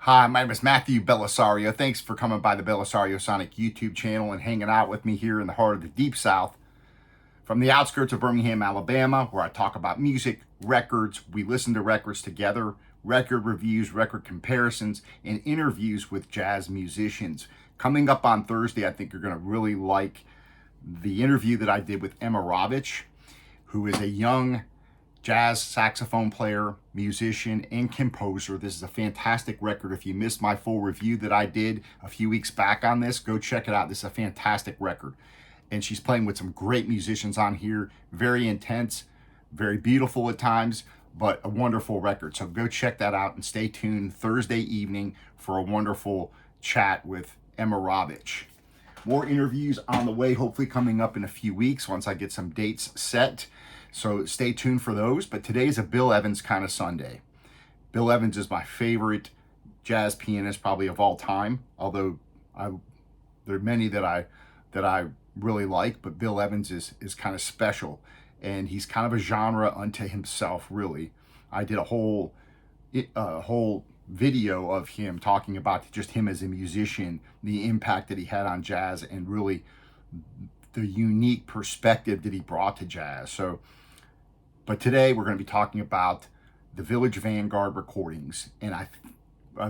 Hi, my name is Matthew Bellisario. Thanks for coming by the BellisarioSonic YouTube channel and hanging out with me here in the heart of the Deep South. From the outskirts of Birmingham, Alabama, where I talk about music, records, we listen to records together, record reviews, record comparisons, and interviews with jazz musicians. Coming up on Thursday, I think you're going to really like the interview that I did with Emma Rovich, who is a young jazz saxophone player, musician, and composer. This is a fantastic record. If you missed my full review that I did a few weeks back on this, go check it out. This is a fantastic record. And she's playing with some great musicians on here. Very intense, very beautiful at times, but a wonderful record. So go check that out and stay tuned Thursday evening for a wonderful chat with Emma Rovich. More interviews on the way, hopefully coming up in a few weeks once I get some dates set. So stay tuned for those. But today is a Bill Evans kind of Sunday. Bill Evans is my favorite jazz pianist probably of all time, although there are many that I really like, but Bill Evans is kind of special, and he's kind of a genre unto himself, really. I did a whole video of him talking about just him as a musician, the impact that he had on jazz, and really the unique perspective that he brought to jazz. But today we're going to be talking about the Village Vanguard recordings, and a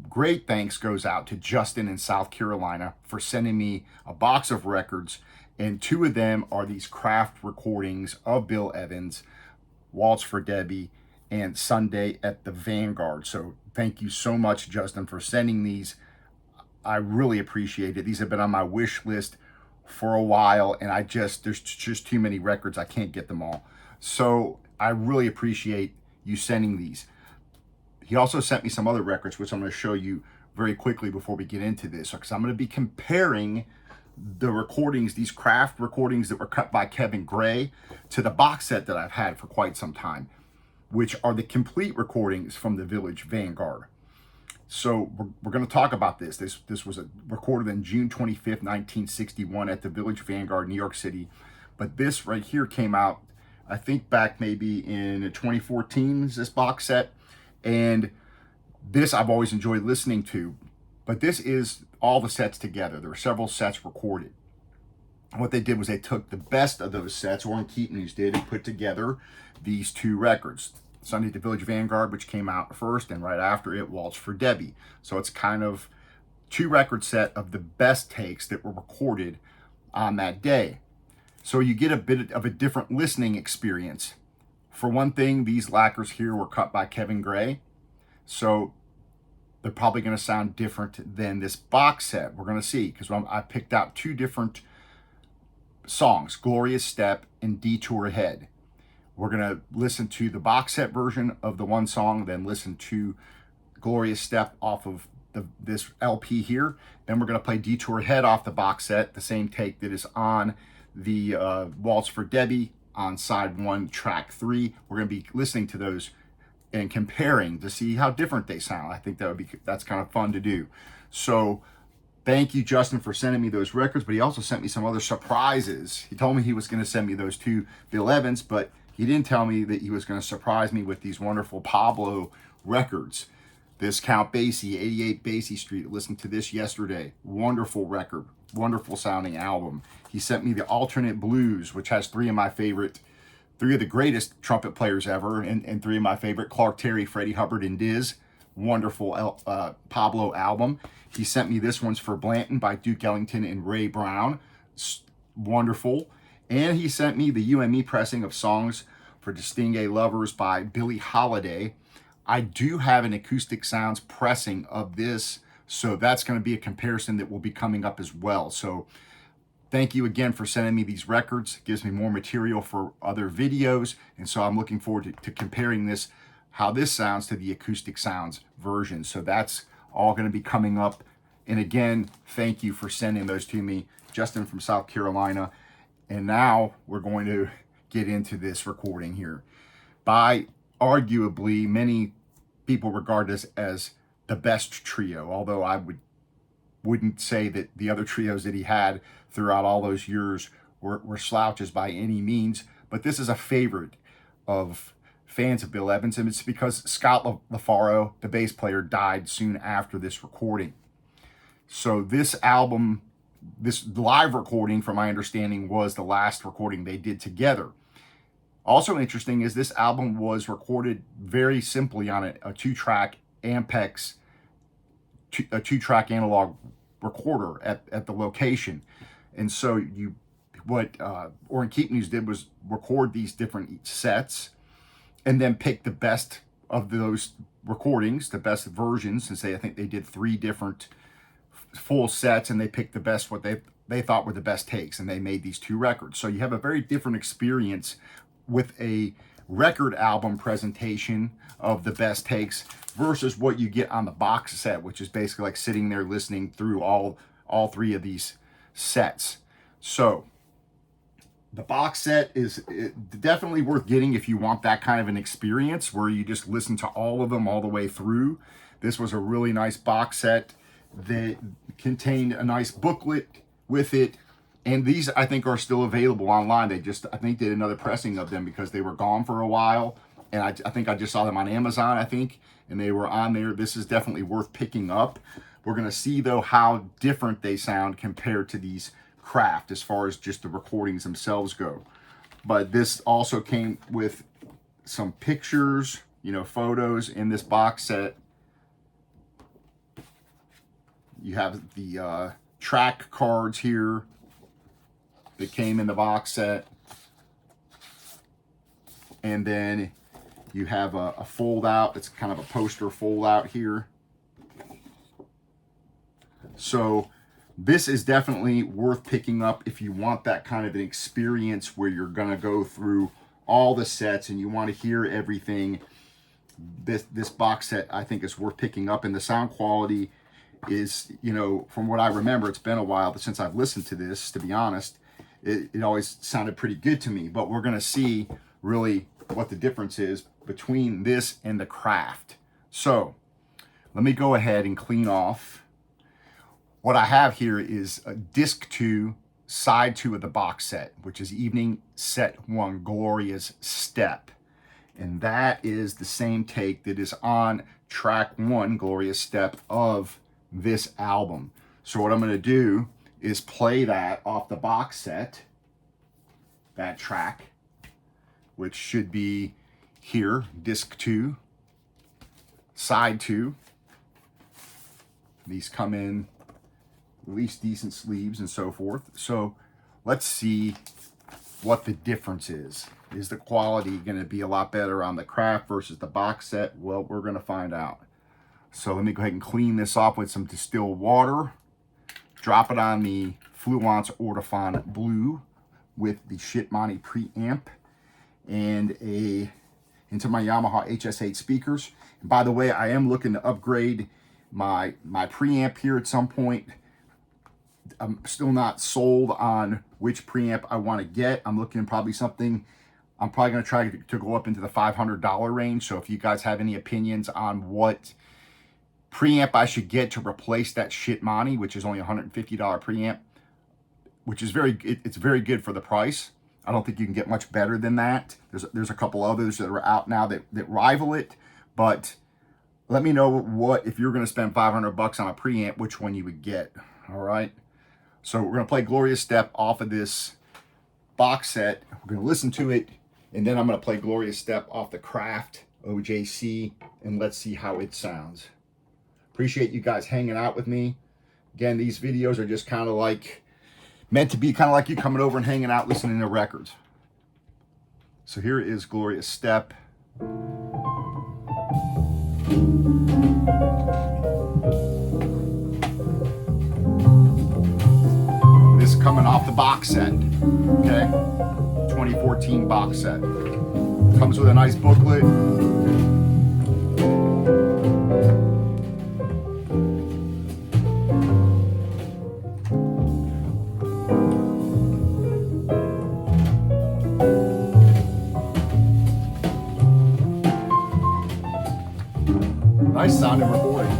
great thanks goes out to Justin in South Carolina for sending me a box of records, and two of them are these Craft recordings of Bill Evans, Waltz for Debby, and Sunday at the Vanguard. So thank you so much, Justin, for sending these. I really appreciate it. These have been on my wish list for a while, and there's just too many records. I can't get them all. So I really appreciate you sending these. He also sent me some other records, which I'm going to show you very quickly before we get into this, because I'm going to be comparing the recordings, these Craft recordings that were cut by Kevin Gray, to the box set that I've had for quite some time, which are the complete recordings from the Village Vanguard. So we're going to talk about this. This was recorded on June 25th, 1961 at the Village Vanguard, New York City. But this right here came out, I think, back maybe in 2014, is this box set. And this I've always enjoyed listening to, but this is all the sets together. There were several sets recorded. What they did was they took the best of those sets, Warren Keaton's did, and put together these two records. Sunday at the Village Vanguard, which came out first, and right after it, Waltz for Debby. So it's kind of two record set of the best takes that were recorded on that day. So you get a bit of a different listening experience. For one thing, these lacquers here were cut by Kevin Gray, so they're probably going to sound different than this box set. We're going to see, because I picked out two different songs, Glorious Step and Detour Ahead. We're going to listen to the box set version of the one song, then listen to Glorious Step off of this LP here. Then we're going to play Detour Ahead off the box set, the same take that is on the Waltz for Debby on side 1, track 3. We're going to be listening to those and comparing to see how different they sound. I think that's kind of fun to do. So thank you, Justin, for sending me those records, but he also sent me some other surprises. He told me he was going to send me those two Bill Evans, but he didn't tell me that he was going to surprise me with these wonderful Pablo records. This Count Basie, 88 Basie Street. Listened to this yesterday. Wonderful record. Wonderful sounding album. He sent me the Alternate Blues, which has three of the greatest trumpet players ever, and three of my favorite, Clark Terry, Freddie Hubbard, and Diz. Wonderful Pablo album. He sent me this one's for Blanton by Duke Ellington and Ray Brown. Wonderful. And he sent me the UME pressing of Songs for Distingué Lovers by Billie Holiday. I do have an Acoustic Sounds pressing of this, so that's going to be a comparison that will be coming up as well. So thank you again for sending me these records. It gives me more material for other videos, and so I'm looking forward to comparing this, how this sounds to the Acoustic Sounds version. So that's all going to be coming up. And again, thank you for sending those to me, Justin from South Carolina. And now we're going to get into this recording here by arguably many people regard this as the best trio, although I wouldn't say that the other trios that he had throughout all those years were slouches by any means. But this is a favorite of fans of Bill Evans, and it's because Scott LaFaro, the bass player, died soon after this recording. So this album, this live recording, from my understanding, was the last recording they did together. Also interesting is this album was recorded very simply on a two-track Ampex, a two-track analog recorder at the location. And so what Orrin Keepnews did was record these different sets and then pick the best of those recordings, the best versions, since I think they did 3 different full sets, and they picked the best, what they thought were the best takes, and they made these 2 records. So you have a very different experience with a record album presentation of the best takes versus what you get on the box set, which is basically like sitting there listening through all 3 of these sets. So the box set is definitely worth getting if you want that kind of an experience where you just listen to all of them all the way through. This was a really nice box set that contained a nice booklet with it. And these, I think, are still available online. They just, I think, did another pressing of them because they were gone for a while. And I think I just saw them on Amazon, I think, and they were on there. This is definitely worth picking up. We're going to see, though, how different they sound compared to these Craft as far as just the recordings themselves go. But this also came with some pictures, photos in this box set. You have the track cards here that came in the box set. And then you have a fold out. It's kind of a poster fold out here. So this is definitely worth picking up if you want that kind of an experience where you're going to go through all the sets and you want to hear everything. This box set, I think, is worth picking up. And the sound quality is, from what I remember, it's been a while since I've listened to this, to be honest. It always sounded pretty good to me. But we're going to see really what the difference is between this and the Craft. So let me go ahead and clean off. What I have here is a disc 2, side 2 of the box set, which is evening set 1, Gloria's Step. And that is the same take that is on track 1, Gloria's Step, of this album. So what I'm going to do is play that off the box set, that track, which should be here, disc 2, side 2. These come in at least decent sleeves and so forth. So let's see what the difference is. Is the quality going to be a lot better on the Craft versus the box set? Well, we're going to find out. So let me go ahead and clean this off with some distilled water. Drop it on the Fluence Ortophon Blue with the Shitmoney preamp and into my Yamaha HS8 speakers. And by the way, I am looking to upgrade my preamp here at some point. I'm still not sold on which preamp I want to get. I'm looking probably something, I'm probably going to try to go up into the $500 range. So if you guys have any opinions on what preamp I should get to replace that Shitmoney, which is only a $150 preamp, which is it's very good for the price. I don't think you can get much better than that. There's a couple others that are out now that rival it, but let me know what, if you're going to spend $500 on a preamp, which one you would get. All right. So we're going to play Gloria's Step off of this box set. We're going to listen to it, and then I'm going to play Gloria's Step off the Craft OJC, and let's see how it sounds. Appreciate you guys hanging out with me. Again, these videos are just kind of like, meant to be kind of like you coming over and hanging out listening to records. So here is Gloria's Step. This is coming off the box set, okay? 2014 box set. Comes with a nice booklet. Nice sounding recording.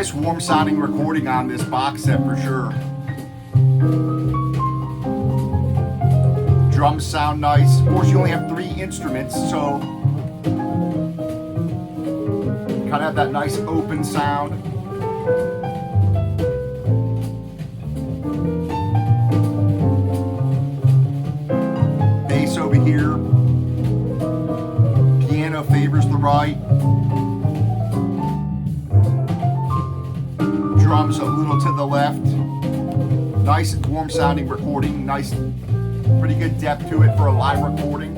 Nice warm sounding recording on this box set for sure. Drums sound nice. Of course, you only have 3 instruments, so kind of have that nice open sound. Bass over here. Piano favors the right. Drums a little to the left. Nice warm sounding recording. Nice, pretty good depth to it for a live recording.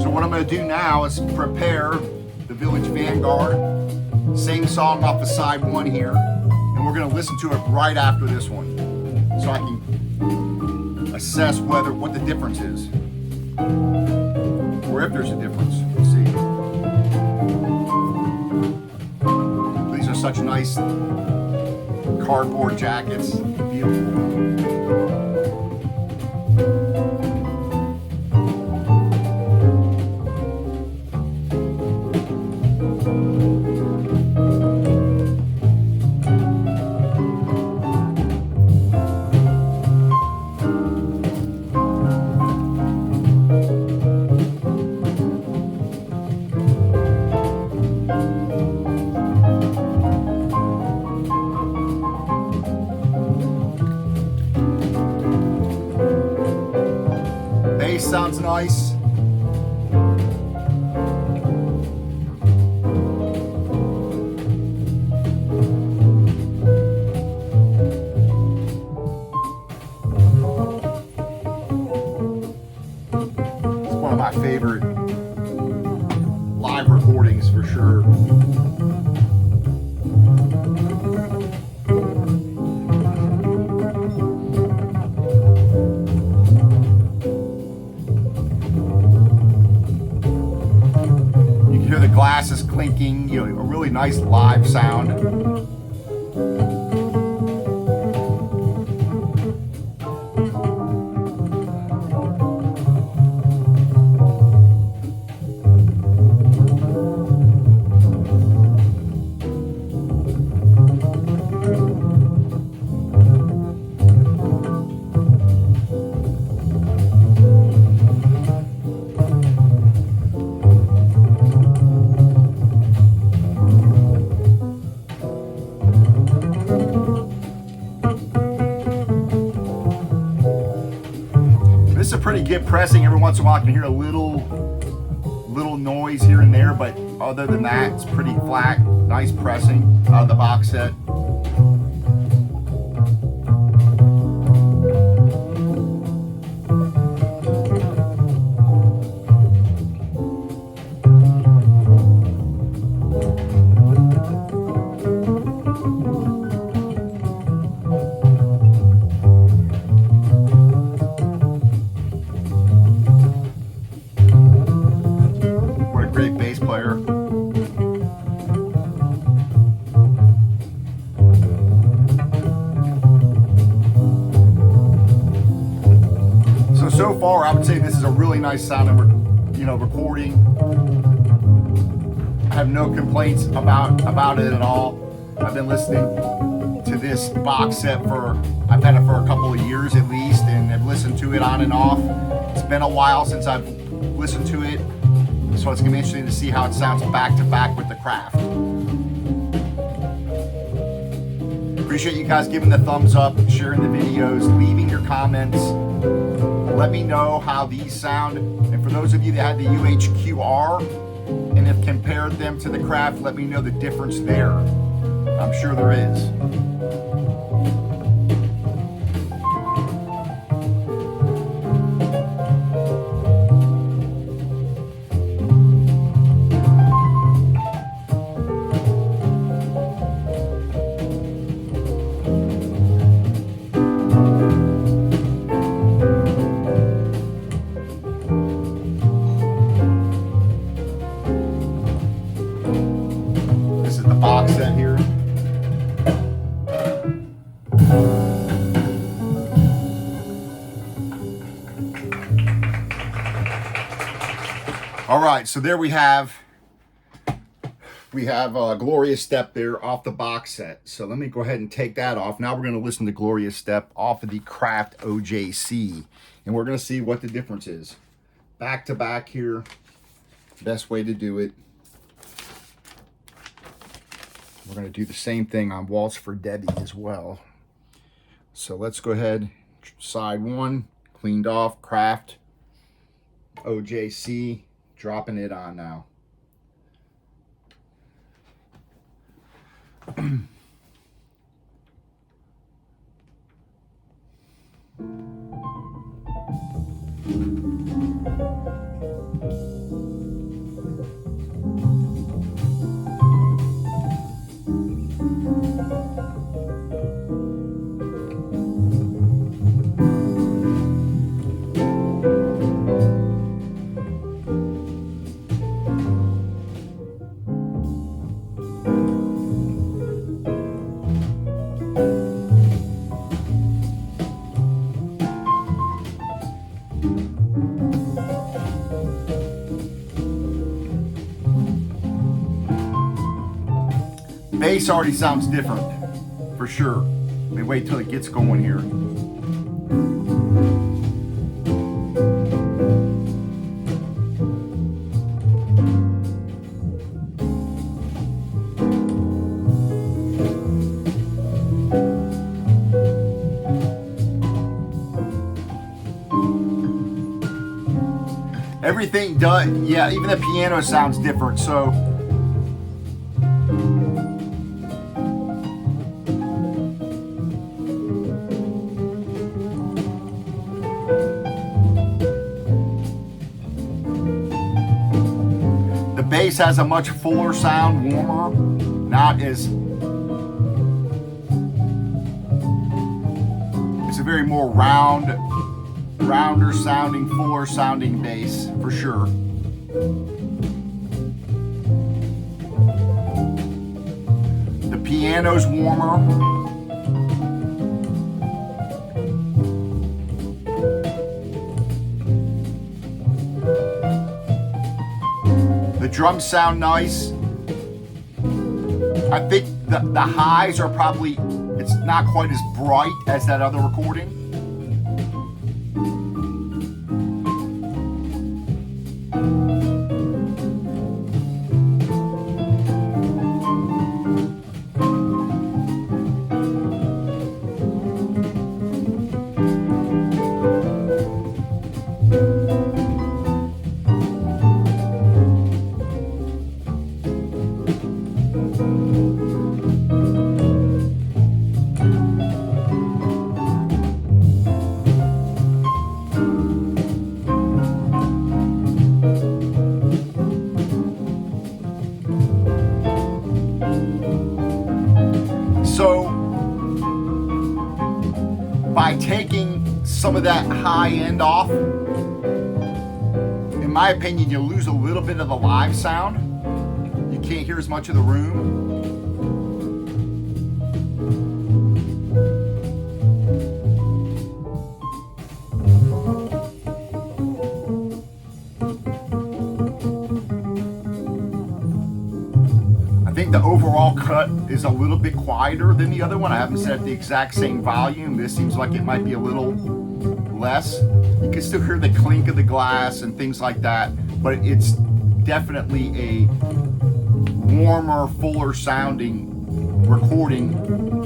So what I'm going to do now is prepare the Village Vanguard. Same song off of side 1 here. And we're going to listen to it right after this one, so I can assess what the difference is, or if there's a difference. Let's see. These are such nice cardboard jackets. Beautiful. Sounds nice. It's one of my favorite live recordings for sure. Glasses clinking, you know, a really nice live sound. This is a pretty good pressing. Every once in a while I can hear a little noise here and there, but other than that, it's pretty flat. Nice pressing out of the box set. Great bass player. So far, I would say this is a really nice sounding, recording. I have no complaints about it at all. I've been listening to this box set I've had it for a couple of years at least, and I've listened to it on and off. It's been a while since I've listened to it. So it's going to be interesting to see how it sounds back to back with the Craft. Appreciate you guys giving the thumbs up, sharing the videos, leaving your comments. Let me know how these sound. And for those of you that had the UHQR and have compared them to the Craft, let me know the difference there. I'm sure there is. Box set here. All right, so there we have Glorious Step there off the box set. So let me go ahead and take that off. Now we're going to listen to Glorious Step off of the Craft OJC, and we're going to see what the difference is. Back to back here, best way to do it. We're going to do the same thing on Waltz for Debby as well. So let's go ahead, side one, cleaned off, Craft OJC, dropping it on now. Bass already sounds different, for sure. Let me wait till it gets going here. Everything does, yeah, even the piano sounds different, so. The bass has a much fuller sound, warmer, not as, it's a very more rounder sounding, fuller sounding bass, for sure. The piano's warmer. The drums sound nice. I think the highs are probably, it's not quite as bright as that other recording. So by taking some of that high end off, in my opinion, you lose a little bit of the live sound. You can't hear as much of the room. I think the overall cut is a little bit quieter than the other one. I haven't set the exact same volume. This seems like it might be a little less. You can still hear the clink of the glass and things like that, but it's definitely a warmer, fuller sounding recording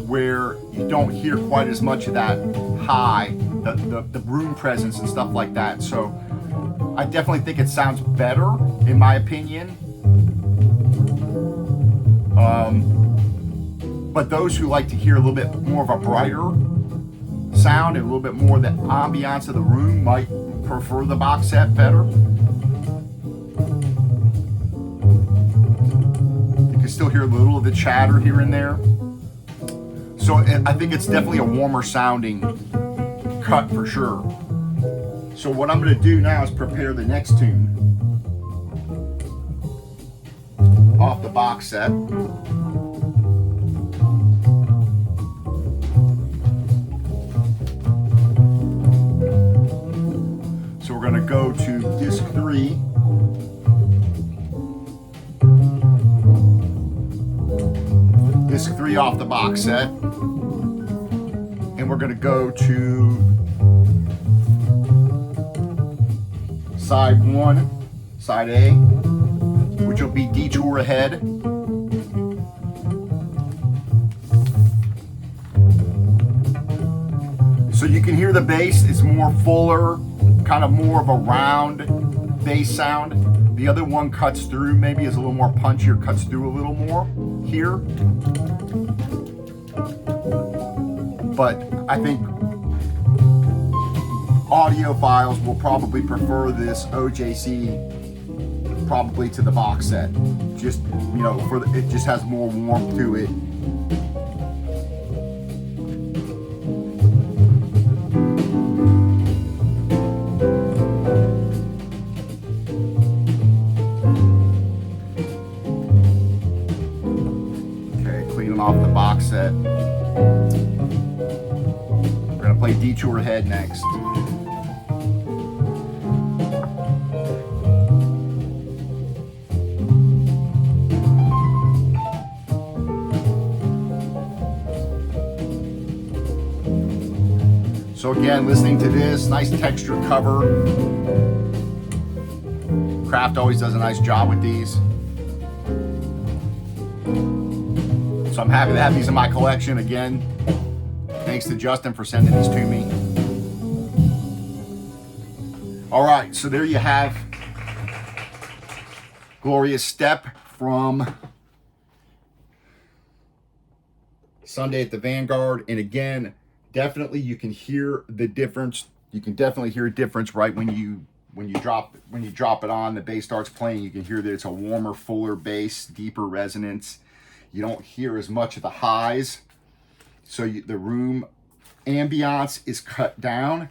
where you don't hear quite as much of that high, the room presence and stuff like that. So I definitely think it sounds better, in my opinion. But those who like to hear a little bit more of a brighter sound and a little bit more of the ambiance of the room might prefer the box set better. You can still hear a little of the chatter here and there. So I think it's definitely a warmer sounding cut for sure. So what I'm going to do now is prepare the next tune off the box set. So we're going to go to disc 3. 3 off the box set. And we're going to go to side 1, side A, which will be Detour Ahead. So you can hear the bass, it's more fuller, kind of more of a round bass sound. The other one cuts through, maybe is a little more punchier, cuts through a little more here. But I think audiophiles will probably prefer this OJC probably to the box set. Just, you know, it just has more warmth to it. Off the box set. We're going to play Detour Ahead next. So again, listening to this, nice texture cover. Craft always does a nice job with these. So I'm happy to have these in my collection again. Thanks to Justin for sending these to me. All right, so there you have Glorious Step from Sunday at the Vanguard. And again, definitely you can hear the difference. You can definitely hear a difference right when you drop it on, the bass starts playing. You can hear that it's a warmer, fuller bass, deeper resonance. You don't hear as much of the highs. So the room ambiance is cut down,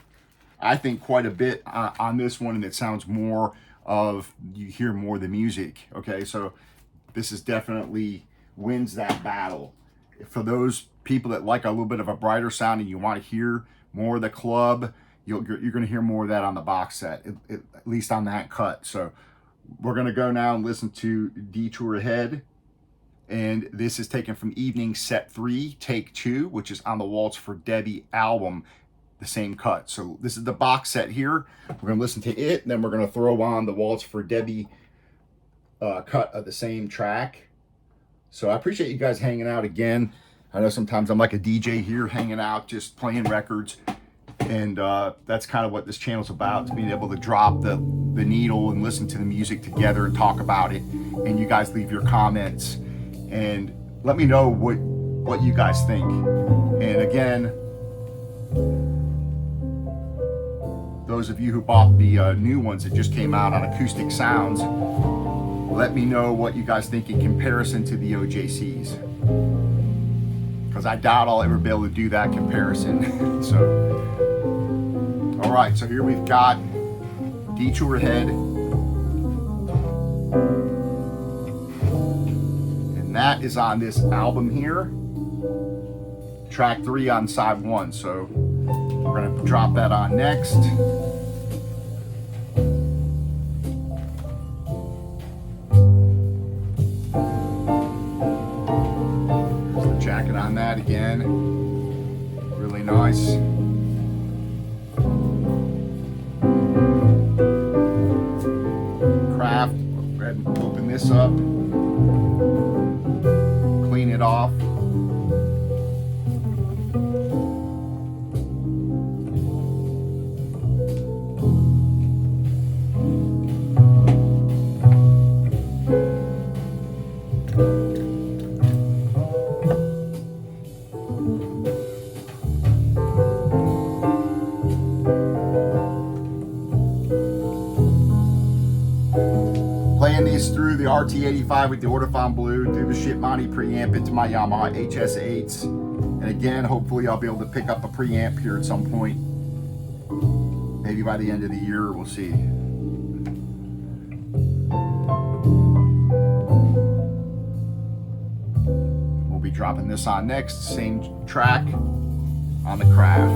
I think, quite a bit on this one, and it sounds more of, you hear more of the music. Okay, so this is definitely wins that battle. For those people that like a little bit of a brighter sound and you want to hear more of the club, you're going to hear more of that on the box set, at least on that cut. So we're going to go now and listen to Detour Ahead. And this is taken from Evening Set 3, Take 2, which is on the Waltz for Debby album, the same cut. So this is the box set here. We're going to listen to it, and then we're going to throw on the Waltz for Debby cut of the same track. So I appreciate you guys hanging out again. I know sometimes I'm like a DJ here, hanging out, just playing records. And that's kind of what this channel's about. It's being able to drop the needle and listen to the music together and talk about it. And you guys leave your comments and let me know what you guys think. And again, those of you who bought the new ones that just came out on Acoustic Sounds, let me know what you guys think in comparison to the OJCs, because I doubt I'll ever be able to do that comparison. So, all right, so here we've got Detour Ahead. That is on this album here, track 3 on side 1. So we're going to drop that on next. There's the jacket on that again, really nice. Craft, go ahead and open this up. Clean it off. Playing these through the RT85 with the Ortofon Blue, through the Shipmoney preamp into my Yamaha HS8s. And again, hopefully I'll be able to pick up a preamp here at some point. Maybe by the end of the year, we'll see. We'll be dropping this on next, same track on the Craft.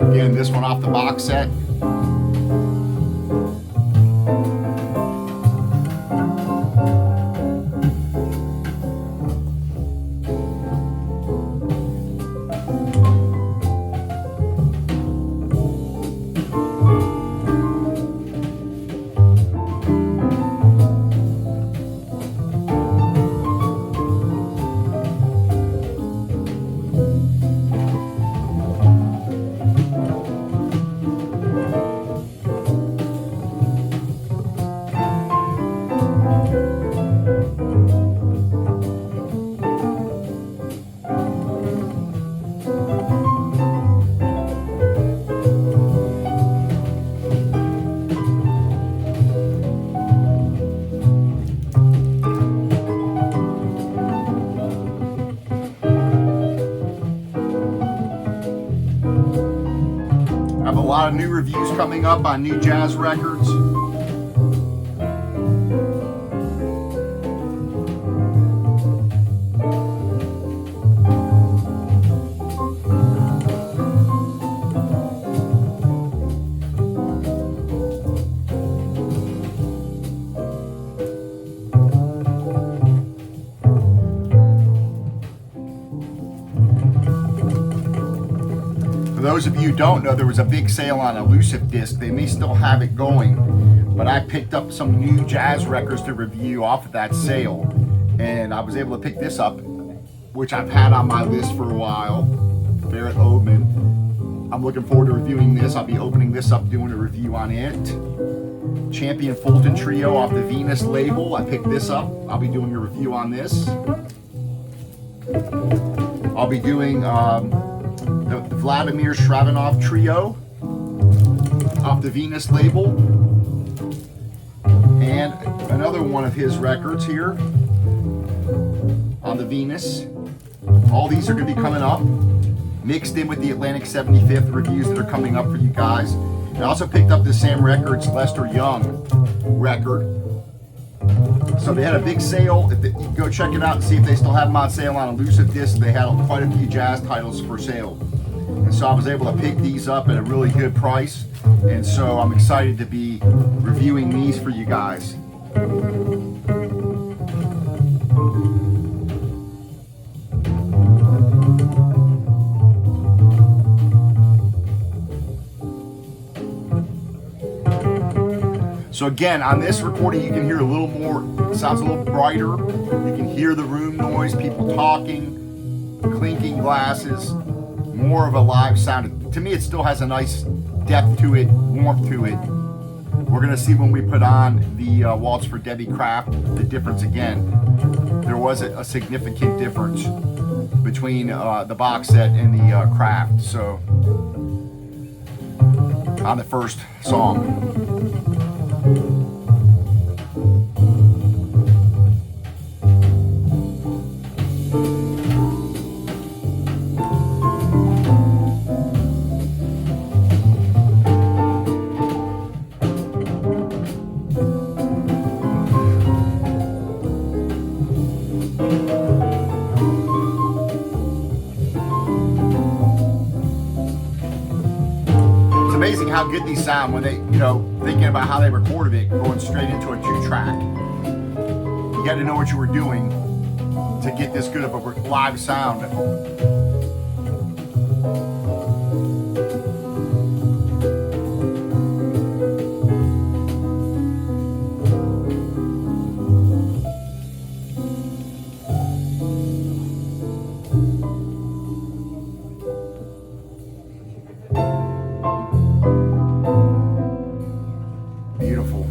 Again, this one off the box set. lot of new reviews coming up on new jazz records. For those of you who don't know, there was a big sale on Elusive Disc. They may still have it going, but I picked up some new jazz records to review off of that sale, and I was able to pick this up, which I've had on my list for a while. Barrett Oldman. I'm looking forward to reviewing this. I'll be opening this up, doing a review on it. Champion Fulton Trio off the Venus label. I picked this up. I'll be doing a review on this. I'll be doing the Vladimir Shravanov Trio off the Venus label, and another one of his records here on the Venus. All these are going to be coming up, mixed in with the Atlantic 75th reviews that are coming up for you guys. I also picked up the Sam Records Lester Young record. So they had a big sale. You can go check it out and see if they still have them on sale on Elusive Disc. They had quite a few jazz titles for sale. And so I was able to pick these up at a really good price. And so I'm excited to be reviewing these for you guys. So again, on this recording, you can hear a little more, it sounds a little brighter. You can hear the room noise, people talking, clinking glasses, more of a live sound. To me, it still has a nice depth to it, warmth to it. We're gonna see when we put on the Waltz for Debby Craft, the difference again. There was a significant difference between the box set and the Craft. So, on the first song. Amazing how good these sound when they, thinking about how they recorded it, going straight into a 2-track. You got to know what you were doing to get this good of a live sound. Beautiful.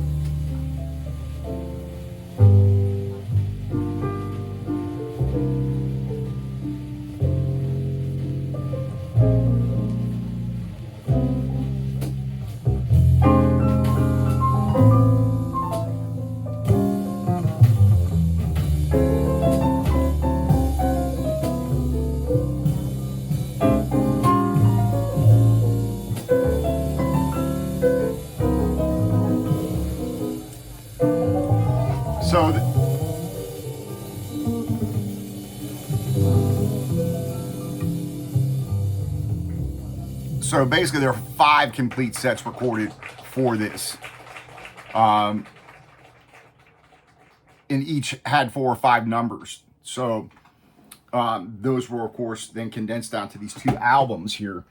So basically there are 5 complete sets recorded for this. And each had 4 or 5 numbers. So those were, of course, then condensed down to these 2 albums here.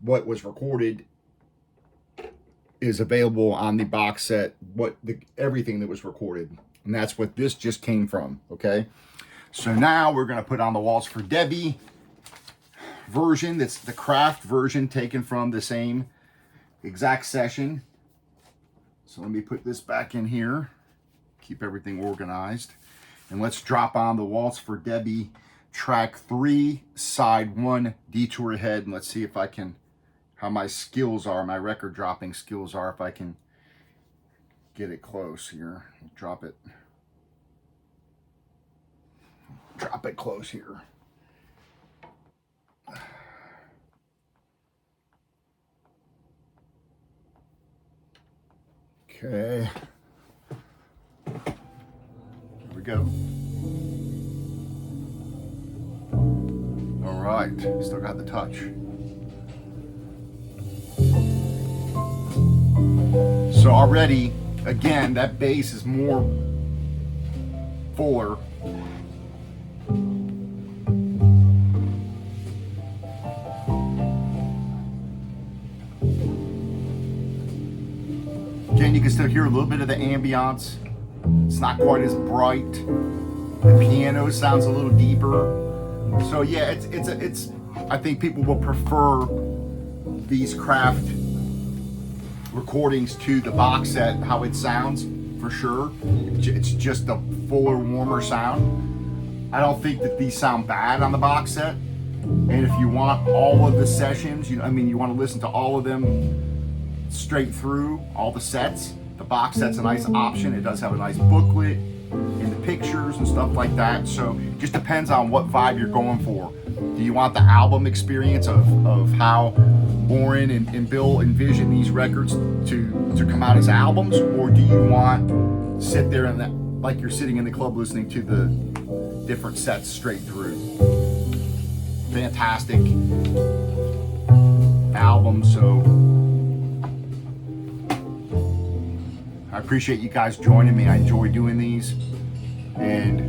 What was recorded is available on the box set, everything that was recorded. And that's what this just came from, okay? So now we're going to put on the Waltz for Debby version. That's the Craft version taken from the same exact session. So let me put this back in here, keep everything organized, and let's drop on the Waltz for Debby track 3, side 1, Detour Ahead, and let's see if I can, how my skills are, my record dropping skills are, if I can get it close here. Drop it close here. Okay. Here we go. All right, still got the touch. So already, again, that bass is more fuller. Again, you can still hear a little bit of the ambiance. It's not quite as bright. The piano sounds a little deeper. So yeah, it's. I think people will prefer these Craft recordings to the box set, how it sounds, for sure. It's just a fuller, warmer sound. I don't think that these sound bad on the box set. And if you want all of the sessions, you want to listen to all of them straight through, all the sets, the box set's a nice option. It does have a nice booklet and the pictures and stuff like that. So it just depends on what vibe you're going for. Do you want the album experience of how Warren and Bill envision these records to come out as albums, or do you want to sit there and like you're sitting in the club listening to the different sets straight through? Fantastic album. So I appreciate you guys joining me. I enjoy doing these, and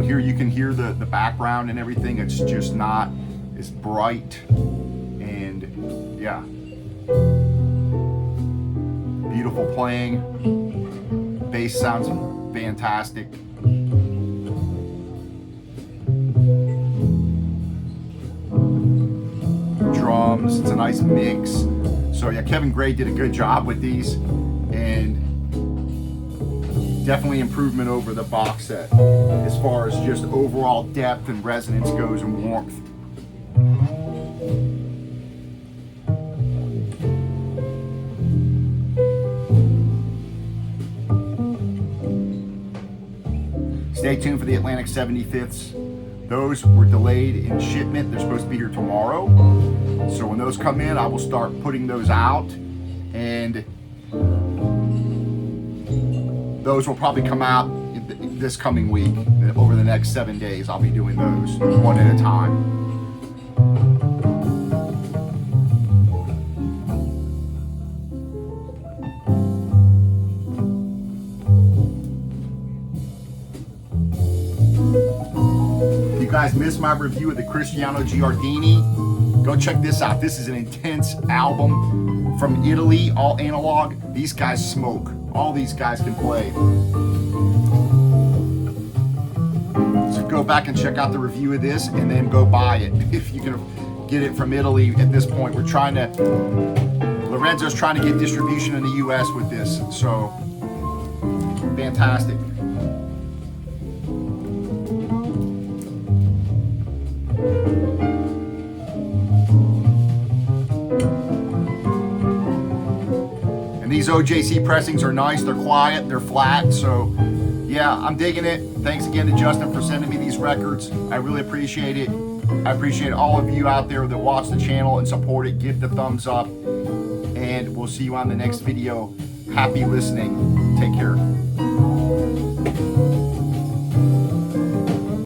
here you can hear the background and everything. It's just not as bright, and yeah, beautiful playing. Bass sounds fantastic. Drums, it's a nice mix. So yeah, Kevin Gray did a good job with these, and definitely improvement over the box set as far as just overall depth and resonance goes, and warmth. Stay tuned for the Atlantic 75ths. Those were delayed in shipment. They're supposed to be here tomorrow. So when those come in, I will start putting those out, and those will probably come out this coming week. Over the next 7 days, I'll be doing those one at a time. If you guys missed my review of the Cristiano Giardini, go check this out. This is an intense album from Italy, all analog. These guys smoke. All these guys can play. So go back and check out the review of this, and then go buy it if you can get it from Italy. At this point, Lorenzo's trying to get distribution in the US with this. So fantastic. These OJC pressings are nice. They're quiet, they're flat. So yeah, I'm digging it. Thanks again to Justin for sending me these records. I really appreciate it. I appreciate all of you out there that watch the channel and support it. Give the thumbs up, and we'll see you on the next video. Happy listening. Take care.